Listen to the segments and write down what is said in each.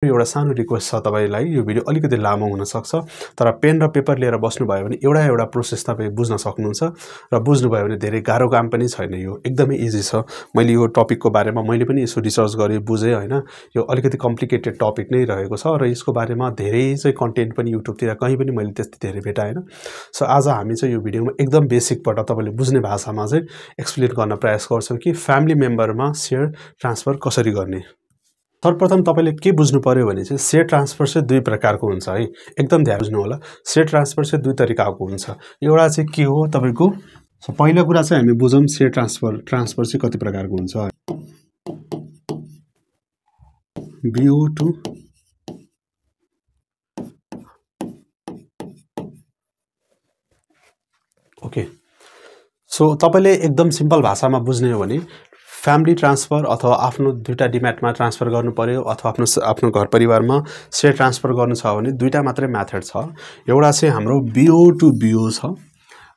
एउटा सानो रिक्वेस्ट छ तपाईलाई, यो भिडियो अलिकति लामो हुन सक्छ, तर पेन र पेपर लिएर बस्नुभयो भने एउटा प्रोसेस तपाईं बुझ्न सक्नुहुन्छ र बुझ्नुभयो भने धेरै गाह्रो काम पनि छैन। यो एकदमै इजी छ। मैले यो टपिकको बारेमा मैले पनि यसो रिसर्च गरेँ, बुझेँ हैन। यो अलिकति कम्प्लिकेटेड टपिक नै रहेको छ र यसको बारेमा धेरै चाहिँ कन्टेन्ट पनि युट्युबतिर कहीँ पनि मैले त्यति धेरै भेटाएन। सो आज हामी चाहिँ यो भिडियोमा एकदम बेसिकबाट तपाईले बुझ्ने भाषामा चाहिँ एक्सप्लेन गर्न प्रयास गर्छौं कि फ्यामिली मेम्बरमा शेयर ट्रान्सफर कसरी गर्ने। सर्वप्रथम तपाईले के बुझ्नु पर्यो भने चाहिँ शेयर ट्रान्सफर चाहिँ दुई प्रकारको हुन्छ है। एकदम ध्यान बुझ्नु होला। शेयर ट्रान्सफर चाहिँ दुई तरिकाको हुन्छ। एउटा चाहिँ के हो तपाईको, पहिलो कुरा चाहिँ हामी बुझौं शेयर ट्रान्सफर चाहिँ कति प्रकारको हुन्छ। BO to okay. सो तपाईले एकदम सिम्पल भाषामा बुझ्ने हो भने फ्यामिली ट्रान्सफर अथवा आफ्नो दुईटा डिम्याटमा ट्रान्सफर गर्नु पर्यो अथवा आफ्नो घर परिवारमा शेयर ट्रान्सफर गर्नु छ भने दुईटा मात्रै मेथड छ। एउटा चाहिँ हाम्रो BO टु BO छ,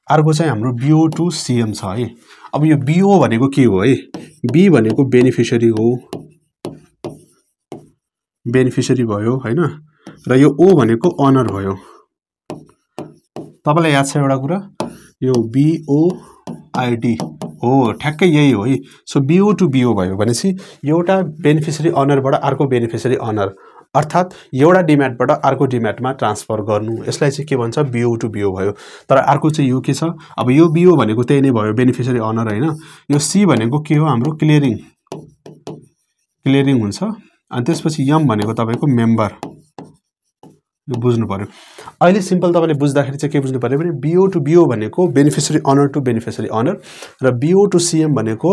अर्को चाहिँ हाम्रो BO टु CM छ है। अब यो BO भनेको के हो है? B भनेको बेनिफिशियरी हो, बेनिफिशियरी भयो हैन, र यो O भनेको ओनर भयो। तपाईलाई याद छ एउटा कुरा, यो BOID हो, ठ्याक्कै यही हो है। सो BO टु BO भयो भनेपछि एउटा बेनिफिशियरी ओनरबाट अर्को बेनिफिशियरी ओनर, अर्थात एउटा डिम्याटबाट अर्को डिम्याटमा ट्रान्सफर गर्नु, यसलाई चाहिँ के भन्छ BO टु BO भयो। तर अर्को चाहिँ यो के छ, अब यो BO भनेको त्यही नै भयो बेनिफिशियरी ओनर हैन। यो C भनेको के हो हाम्रो क्लियरिङ हुन्छ, अनि त्यसपछि M भनेको तपाईको मेम्बर। यो बुझ्नु पर्यो। अहिले सिम्पल तपाईले बुझ्दाखेरि चाहिँ के बुझ्नु पर्यो भने BO टु BO भनेको beneficiary owner to beneficiary owner र BO टु CM भनेको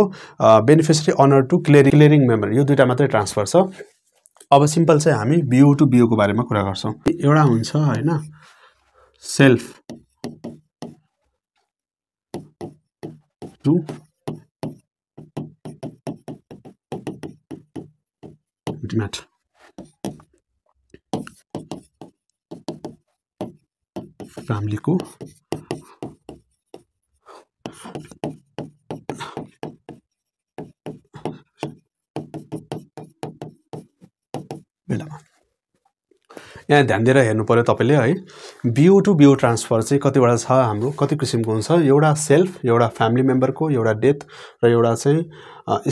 beneficiary owner to clearing member. यो दुईटा मात्रै ट्रान्सफर छ। अब सिम्पल चाहिँ हामी BO टु BO को बारेमा कुरा गर्छौं। एउटा हुन्छ हैन सेल्फ टु डिम्याट, फ्यामिलीको बेलामा यहाँ ध्यान दिएर हेर्नु पर्यो तपाईले है। BO टु BO ट्रान्सफर चाहिँ कतिवटा छ हाम्रो, कति किसिमको हुन्छ। एउटा सेल्फ, एउटा फ्यामिली मेम्बरको, एउटा डेथ र एउटा चाहिँ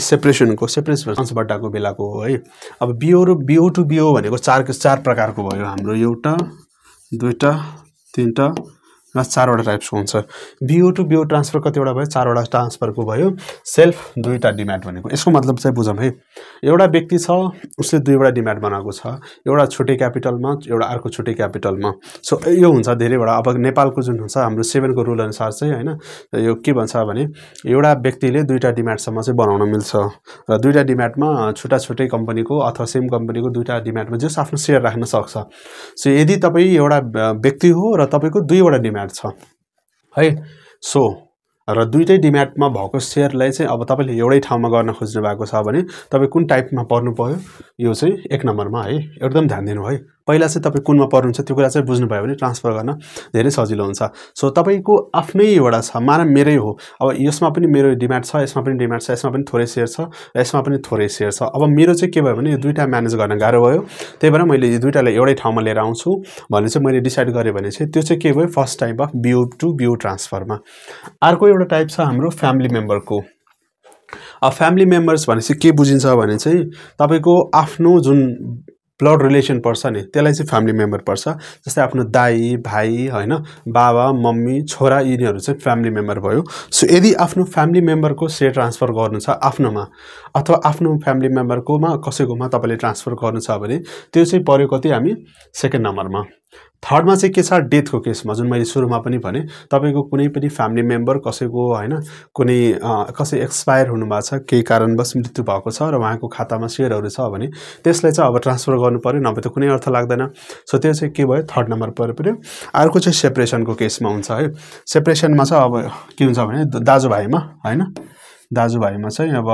सेपरेसनको ट्रान्सफरको बेलाको हो है। अब BO टु BO भनेको चार प्रकारको भयो हाम्रो, एउटा दुईटा तीनटा र चारवटा टाइप्सको हुन्छ। BO टु BO ट्रान्सफर कतिवटा भयो, चारवटा ट्रान्सफरको भयो। सेल्फ दुईटा डिम्याट भनेको यसको मतलब चाहिँ बुझौं है। एउटा व्यक्ति छ, उसले दुईवटा डिम्याट बनाएको छ, एउटा छुट्टै क्यापिटलमा, एउटा अर्को छुट्टै क्यापिटलमा। सो यो हुन्छ धेरैवटा। अब नेपालको जुन हुन्छ हाम्रो 7 को रुल अनुसार चाहिँ हैन, यो के भन्छ भने एउटा व्यक्तिले दुईटा डिम्याटसम्म चाहिँ बनाउन मिल्छ र दुईटा डिम्याटमा छुट्टै कम्पनीको अथवा सेम कम्पनीको दुईटा डिम्याटमा जस आफ्नो शेयर राख्न सक्छ। सो यदि तपाई एउटा व्यक्ति हो र तपाईको दुईवटा डिम्याट छ है, सो र दुईटै डिम्याटमा भएको शेयरलाई चाहिँ अब तपाईले एउटै ठाउँमा गर्न खोज्नु भएको छ भने तपाई कुन टाइपमा पर्नु पर्यो, यो चाहिँ 1 नम्बरमा है। एकदम ध्यान दिनु है। पहिला चाहिँ तपाई कुनमा पर्नुहुन्छ त्यो कुरा चाहिँ बुझ्नु भयो भने ट्रान्सफर गर्न धेरै सजिलो हुन्छ। सो तपाईको आफ्नै एउटा छ, माना मेरै हो, अब यसमा पनि मेरो डिम्याट छ, यसमा पनि डिम्याट छ, यसमा पनि थोरै शेयर छ र यसमा पनि थोरै शेयर छ। अब मेरो चाहिँ के भयो भने यो दुईटा म्यानेज गर्न गाह्रो भयो, त्यही भएर मैले यो दुईटालाई एउटै ठाउँमा लिएर आउँछु भन्ने चाहिँ मैले डिसाइड गरे भने चाहिँ त्यो चाहिँ के भयो first type of BO to BO ट्रान्सफरमा। अर्को एउटा टाइप छ हाम्रो फ्यामिली मेम्बरको। अब फ्यामिली मेम्बर्स भनेपछि के बुझिन्छ भने चाहिँ तपाईको आफ्नो जुन ब्लड रिलेसन पर्छ नि त्यसलाई चाहिँ फ्यामिली मेम्बर पर्छ। जस्तै आफ्नो दाइ भाइ हैन, बाबा मम्मी छोरा, यिनीहरू चाहिँ फ्यामिली मेम्बर भयो। सो यदि आफ्नो फ्यामिली मेम्बरको शेयर ट्रान्सफर गर्नु छ आफ्नोमा अथवा आफ्नो फ्यामिली मेम्बरकोमा कसैकोमा तपाईले ट्रान्सफर गर्नु छ भने त्यो चाहिँ पर्यो कति हामी 2nd नम्बरमा। थर्डमा चाहिँ के छ डेथको केसमा, जुन मैले सुरुमा पनि भने तपाईको कुनै पनि फ्यामिली मेम्बर कसैको हैन कुनै कसै एक्सपायर हुनु भएको छ, केही कारणवश मृत्यु भएको छ र उहाँको खातामा शेयरहरु छ भने त्यसलाई चाहिँ अब ट्रान्सफर गर्नु पर्यो, नभए त कुनै अर्थ लाग्दैन। सो त्यो चाहिँ के भयो 3rd नम्बर पर्यो। अर्को चाहिँ सेपरेसनको केसमा हुन्छ है। सेपरेसनमा चाहिँ अब के हुन्छ भने दाजुभाइमा हैन, दाजुभाइमा चाहिँ अब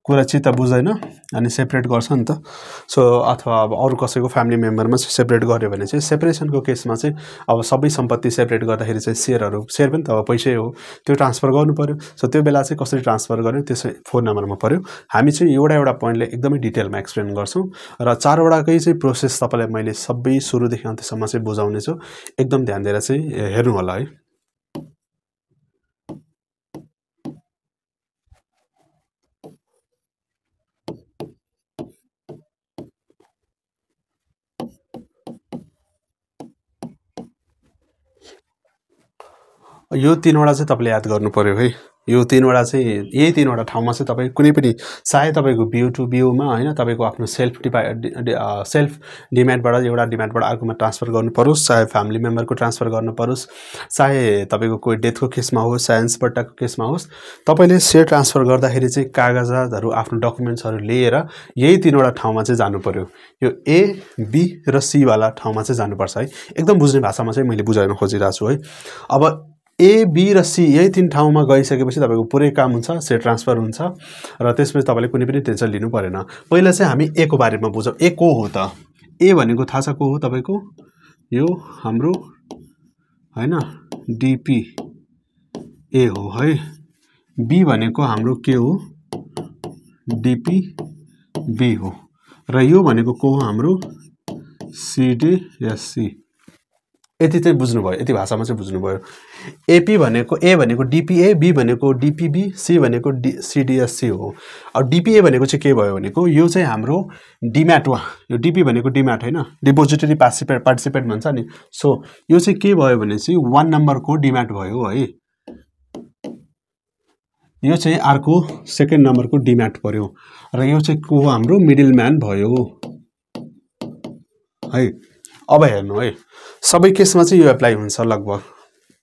कुरा चित्त बुझ्दैन अनि सेपरेट गर्छ नि त। सो अथवा अब अरू कसैको फ्यामिली मेम्बरमा चाहिँ सेपरेट गर्यो भने चाहिँ सेपरेसनको केसमा चाहिँ अब सबै सम्पत्ति सेपरेट गर्दाखेरि चाहिँ सेयर पनि त अब पैसै हो, त्यो ट्रान्सफर गर्नु पर्यो। सो त्यो बेला चाहिँ कसरी ट्रान्सफर गर्ने त्यसै फोन नम्बरमा पर्यो। हामी चाहिँ एउटा पोइन्टले एकदमै डिटेलमा एक्सप्लेन गर्छौँ र 4वटाकै चाहिँ प्रोसेस तपाईँलाई मैले सबै सुरुदेखि अन्त्यसम्म चाहिँ बुझाउने छु। एकदम ध्यान दिएर चाहिँ हेर्नु होला है। यो 3वटा चाहिँ तपाईँले याद गर्नु पर्यो है। यो 3वटा चाहिँ यही 3वटा ठाउँमा चाहिँ तपाईँ कुनै पनि चाहे तपाईँको BU टु BUमा होइन तपाईँको आफ्नो सेल्फ डिम्याटबाट एउटा डिम्याटबाट अर्कोमा ट्रान्सफर गर्नु परोस्, चाहे फ्यामिली मेम्बरको ट्रान्सफर गर्नु परोस्, चाहे तपाईँको कोही डेथको केसमा होस्, चाहे एन्सपर्टाको केसमा होस्, तपाईँले सेयर ट्रान्सफर गर्दाखेरि चाहिँ कागजातहरू आफ्नो डकुमेन्ट्सहरू लिएर यही 3वटा ठाउँमा चाहिँ जानु पर्यो। यो A, B र C वाला ठाउँमा चाहिँ जानुपर्छ है। एकदम बुझ्ने भाषामा चाहिँ मैले बुझाउन खोजिरहेको छु है। अब A, B र C यही 3 ठाउँमा गइसकेपछि तपाईँको पुरै काम हुन्छ, सेयर ट्रान्सफर हुन्छ र त्यसपछि तपाईँले कुनै पनि टेन्सन लिनु परेन। पहिला चाहिँ हामी A को बारेमा बुझौँ। A को हो त? A भनेको थाहा छ को हो तपाईँको? यो हाम्रो हैन DP A हो है। B भनेको हाम्रो के हो? DP B हो र यो भनेको को हो? हाम्रो CDSC। यति चाहिँ बुझ्नुभयो, यति भाषामा चाहिँ बुझ्नुभयो। AP भनेको A भनेको DPA, B भनेको DPB, C भनेको CDSC हो। अब DPA भनेको चाहिँ के भयो भनेको यो चाहिँ हाम्रो डिम्याट हो। यो DP भनेको डिम्याट हैन, डिपोजिटरी पार्टिसिपेट भन्छ नि। सो यो चाहिँ के भयो भने चाहिँ 1 नम्बरको डिम्याट भयो है। यो चाहिँ अर्को 2nd नम्बरको डिम्याट पर्यो र यो चाहिँ को हो? हाम्रो मिडल म्यान भयो है। अब हेर्नु है, सबै केसमा चाहिँ यो एप्लाई हुन्छ लगभग।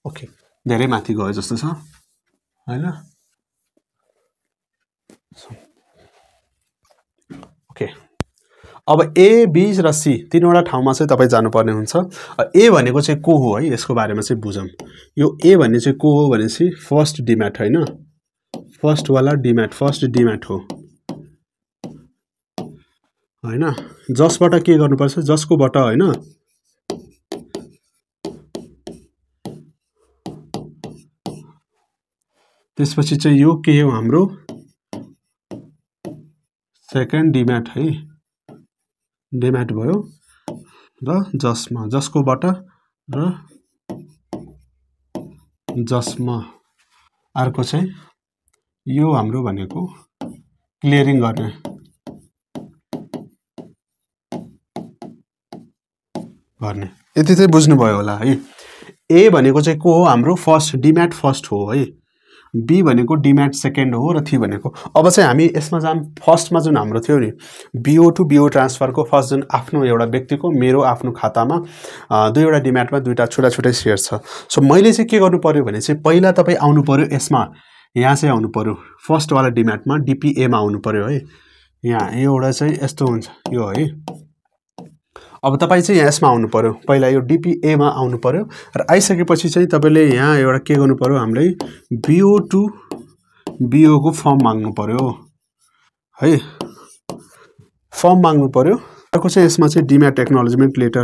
ओके, धेरै माथि गयो जस्तो छ हैन। ओके, अब A, B र C 3वटा ठाउँमा चाहिँ तपाईँ जानुपर्ने हुन्छ। A भनेको चाहिँ को हो है, यसको बारेमा चाहिँ बुझौँ। यो A भन्ने चाहिँ को हो भनेपछि फर्स्ट डिम्याट हैन, फर्स्ट वाला डिम्याट, फर्स्ट डिम्याट हो हैन। जसबाट के गर्नुपर्छ? जसकोबाट हैन त्यसपछि चाहिँ यो के हो? हाम्रो 2nd डिम्याट है, डिम्याट भयो र जसमा, जसकोबाट र जसमा अर्को चाहिँ यो हाम्रो भनेको क्लियरिङ गर्ने यति चाहिँ बुझ्नुभयो होला है। A भनेको चाहिँ को हो? हाम्रो फर्स्ट डिम्याट फर्स्ट हो है। B भनेको डिम्याट 2nd हो र C भनेको, अब चाहिँ हामी यसमा जाम फर्स्टमा जुन हाम्रो थियो नि BO टु BO ट्रान्सफरको फर्स्ट जुन आफ्नो एउटा व्यक्तिको मेरो आफ्नो खातामा 2वटा डिम्याटमा 2टा छुट्टै सेयर छ। सो मैले चाहिँ के गर्नु पर्यो भने चाहिँ पहिला तपाईँ आउनु पर्यो यसमा, यहाँ चाहिँ आउनु पर्यो फर्स्ट वाला डिम्याटमा DPA मा आउनु पर्यो है। यहाँ एउटा चाहिँ यस्तो हुन्छ यो है। अब तपाईँ चाहिँ यहाँ यसमा आउनु पर्यो, पहिला यो DPA मा आउनु पर्यो र आइसकेपछि चाहिँ तपाईले यहाँ एउटा के गर्नु पर्यो? हामीलाई BO टु BO को फर्म माग्नु पर्यो है, फर्म माग्नु पर्यो। अर्को चाहिँ यसमा चाहिँ डिम्याट एक्नोलेजमेन्ट लेटर